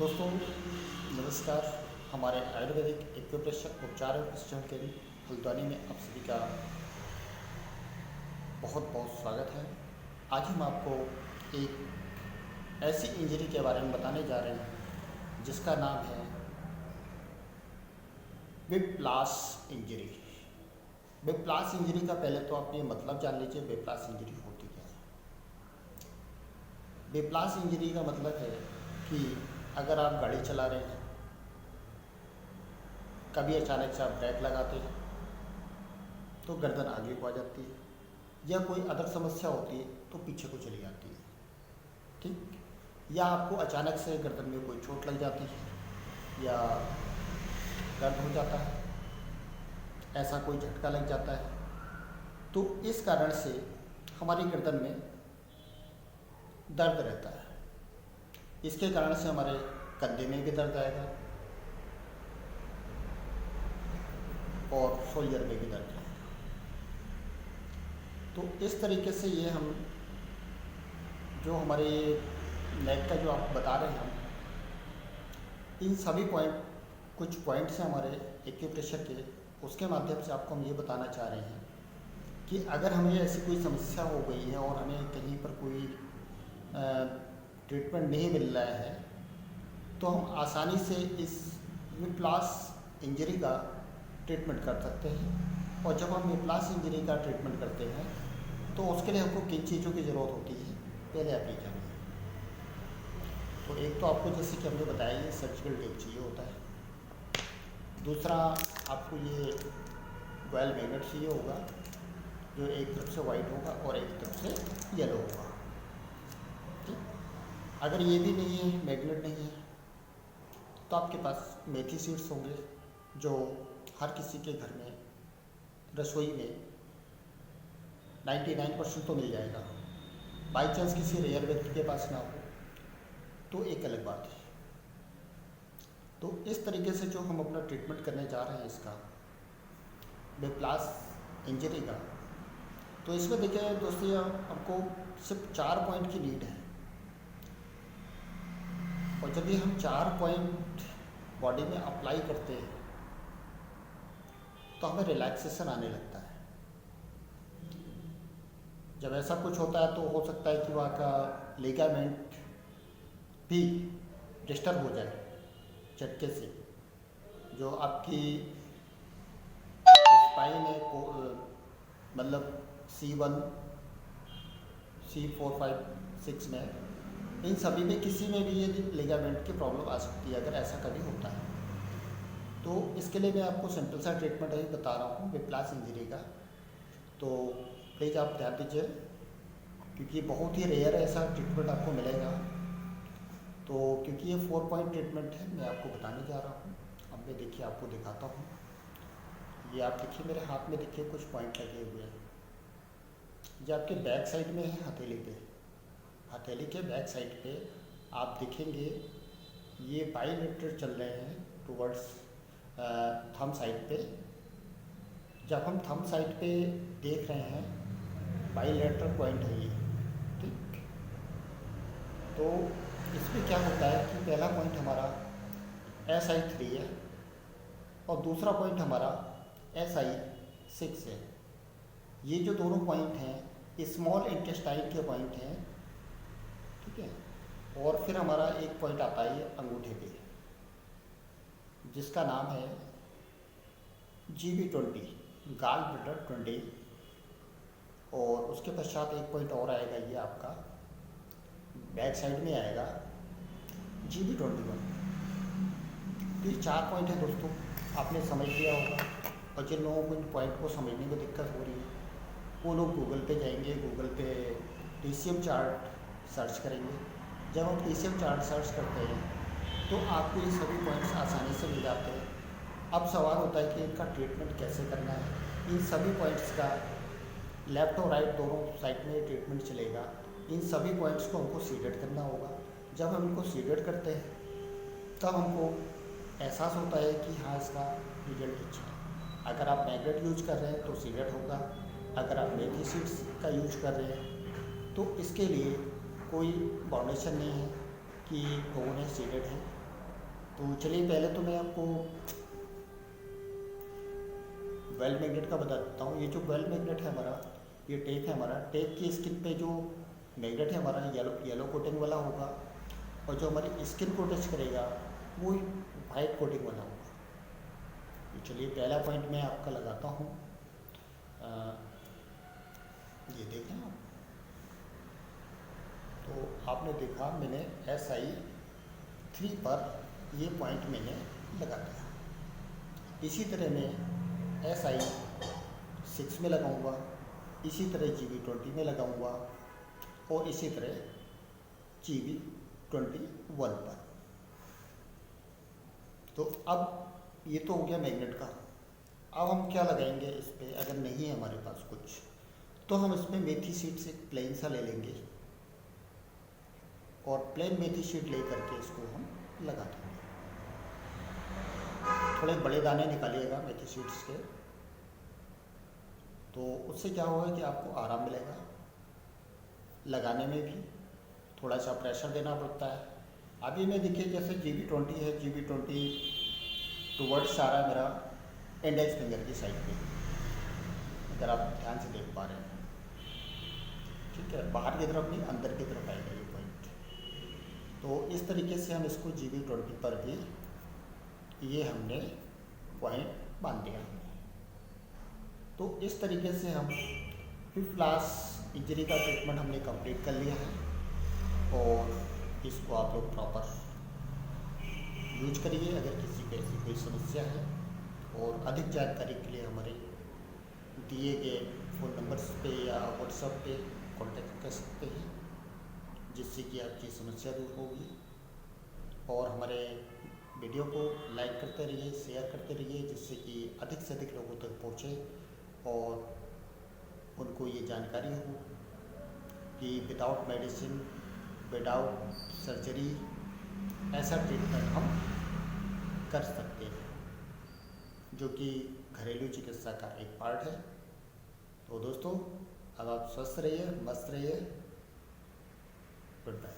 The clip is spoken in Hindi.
दोस्तों नमस्कार। हमारे आयुर्वेदिक एक्यूप्रेशर उपचार एवं प्रशिक्षण केंद्र फुलदानी में आप सभी का बहुत बहुत स्वागत है। आज हम आपको एक ऐसी इंजरी के बारे में बताने जा रहे हैं जिसका नाम है विप्लास इंजरी। विप्लास इंजरी का पहले तो आप ये मतलब जान लीजिए, विप्लास इंजरी होती क्या है। विप्लास इंजरी का मतलब है कि अगर आप गाड़ी चला रहे हैं, कभी अचानक से आप ब्रेक लगाते हैं तो गर्दन आगे को आ जाती है, या कोई अदर समस्या होती है तो पीछे को चली जाती है, ठीक। या आपको अचानक से गर्दन में कोई चोट लग जाती है या दर्द हो जाता है, ऐसा कोई झटका लग जाता है, तो इस कारण से हमारी गर्दन में दर्द रहता है। इसके कारण से हमारे कंधे में भी दर्द आएगा और शोल्डर में भी दर्द आएगा। तो इस तरीके से ये हम जो हमारे नेक का जो आप बता रहे हैं, हम इन सभी कुछ पॉइंट्स हैं हमारे एक्यूप्रेशर के, उसके माध्यम से आपको हम ये बताना चाह रहे हैं कि अगर हमें ऐसी कोई समस्या हो गई है और हमें कहीं पर कोई ट्रीटमेंट नहीं मिल रहा है, तो हम आसानी से इस विप्लास इंजरी का ट्रीटमेंट कर सकते हैं। और जब हम विप्लास इंजरी का ट्रीटमेंट करते हैं तो उसके लिए हमको किन चीज़ों की ज़रूरत होती है, पहले आप ये जानिए। तो एक तो आपको जैसे कि हमने बताया, ये सर्जिकल टेप चाहिए होता है। दूसरा, आपको ये बॉयल मैग्नेट चाहिए होगा, जो एक तरफ से वाइट होगा और एक तरफ से येलो होगा, ठीक। अगर ये भी नहीं है, मैग्नेट नहीं है, तो आपके पास मेथी सीड्स होंगे, जो हर किसी के घर में रसोई में 99% तो मिल जाएगा। बाई चांस किसी रेयर व्यक्ति के पास ना हो तो एक अलग बात है। तो इस तरीके से जो हम अपना ट्रीटमेंट करने जा रहे हैं इसका, विप्लास इंजरी का, तो इसमें देखिए दोस्तों, हमको सिर्फ 4 पॉइंट की नीड है। और जब ये हम 4 पॉइंट बॉडी में अप्लाई करते हैं तो हमें रिलैक्सेशन आने लगता है। जब ऐसा कुछ होता है तो हो सकता है कि वहाँ का लिगामेंट भी डिस्टर्ब हो जाए झटके से। जो आपकी स्पाइन है, मतलब C1, C4, 5, 6 में, इन सभी में किसी में भी ये लिगामेंट की प्रॉब्लम आ सकती है अगर ऐसा कभी होता है। तो इसके लिए मैं आपको सिंपल सा ट्रीटमेंट अभी बता रहा हूँ विप्लास इंजरी का। तो प्लीज़ आप ध्यान दीजिए, क्योंकि बहुत ही रेयर ऐसा ट्रीटमेंट आपको मिलेगा। तो क्योंकि ये 4 पॉइंट ट्रीटमेंट है, मैं आपको बताने जा रहा हूँ। अब मैं देखिए आपको दिखाता हूँ। ये आप देखिए मेरे हाथ में देखिए कुछ पॉइंट लगे हुए हैं। ये आपके बैक साइड में है, हथेली पे, हथेली के बैक साइड पे आप देखेंगे ये बाइलेटरल चल रहे हैं टुवर्ड्स थंब साइड पे। जब हम थंब साइड पे देख रहे हैं, बाइलेटरल पॉइंट है ये, ठीक। तो इसमें क्या होता है कि पहला पॉइंट हमारा SI3 है और दूसरा पॉइंट हमारा SI6 है। ये जो दोनों पॉइंट हैं स्मॉल इंटेस्टाइन के पॉइंट हैं, ठीक है। और फिर हमारा एक पॉइंट आता है अंगूठे पे, जिसका नाम है GB20, गाल ब्लैडर 20। और उसके पश्चात एक पॉइंट और आएगा, ये आपका बैक साइड में आएगा, GB21। तो ये 4 पॉइंट है दोस्तों, आपने समझ लिया होगा। और जिन लोगों को इन पॉइंट को समझने में दिक्कत हो रही है वो लोग गूगल पे जाएंगे, गूगल पे TCM चार्ट सर्च करेंगे। जब हम TCM चार्ट सर्च करते हैं तो आपको ये सभी पॉइंट्स आसानी से मिल जाते हैं। अब सवाल होता है कि इनका ट्रीटमेंट कैसे करना है। इन सभी पॉइंट्स का लेफ़्ट और राइट दोनों साइड में ट्रीटमेंट चलेगा। इन सभी पॉइंट्स को हमको सीडेड करना होगा। जब हम इनको सीडेड करते हैं तब हमको एहसास होता है कि हाँ, इसका रिजल्ट अच्छा है। अगर आप मैग्नेट यूज कर रहे हैं तो सीडेड होगा, अगर आप मेथी सीड्स का यूज कर रहे हैं तो इसके लिए कोई बाउंडेशन नहीं है कि कौन है सीडेड है तो चलिए पहले तो मैं आपको वेल मैग्नेट का बता देता हूँ। ये जो वेल मैग्नेट है हमारा, ये टेप है हमारा, टेप की स्किन पे जो मैग्नेट है हमारा येलो कोटिंग वाला होगा, और जो हमारी स्किन को टच करेगा वो वाइट कोटिंग वाला होगा। तो चलिए पहला पॉइंट मैं आपका लगाता हूँ। ये देखें आप, तो आपने देखा मैंने SI3 पर ये पॉइंट मैंने लगा दिया। इसी तरह मैं SI6 में लगाऊंगा, इसी तरह GB20 में लगाऊंगा, और इसी तरह GB21 पर। तो अब ये तो हो गया मैग्नेट का। अब हम क्या लगाएंगे इस पे, अगर नहीं है हमारे पास कुछ, तो हम इसमें मेथी सीड से प्लेन सा ले लेंगे, और प्लेन मेथी शीट ले करके इसको हम लगा देंगे। थोड़े बड़े दाने निकालिएगा मेथी शीट्स के, तो उससे क्या होगा कि आपको आराम मिलेगा। लगाने में भी थोड़ा सा प्रेशर देना पड़ता है। अभी मैं देखिए जैसे GB20 है, GB20 टुवर्ड्स आ रहा है मेरा इंडेक्स फिंगर की साइड पे, अगर आप ध्यान से देख पा रहे हैं। ठीक है, बाहर की तरफ नहीं, अंदर की तरफ आएगा ये पॉइंट। तो इस तरीके से हम इसको GB20 पर भी ये हमने पॉइंट बांध दिया हमने। तो इस तरीके से हम 5th क्लास इंजरी का ट्रीटमेंट हमने कंप्लीट कर लिया है, और इसको आप लोग प्रॉपर यूज करिए अगर किसी को ऐसी कोई समस्या है। और अधिक जानकारी के लिए हमारे दिए गए फ़ोन नंबर्स पे या व्हाट्सएप पे कांटेक्ट कर सकते हैं, जिससे कि आपकी समस्या दूर होगी। और हमारे वीडियो को लाइक करते रहिए, शेयर करते रहिए, जिससे कि अधिक से अधिक लोगों तक पहुँचे और उनको ये जानकारी हो कि विदाउट मेडिसिन, विदाउट सर्जरी ऐसा ट्रीटमेंट हम कर सकते हैं, जो कि घरेलू चिकित्सा का एक पार्ट है। तो दोस्तों, अब आप स्वस्थ रहिए, मस्त रहिए। Good bye.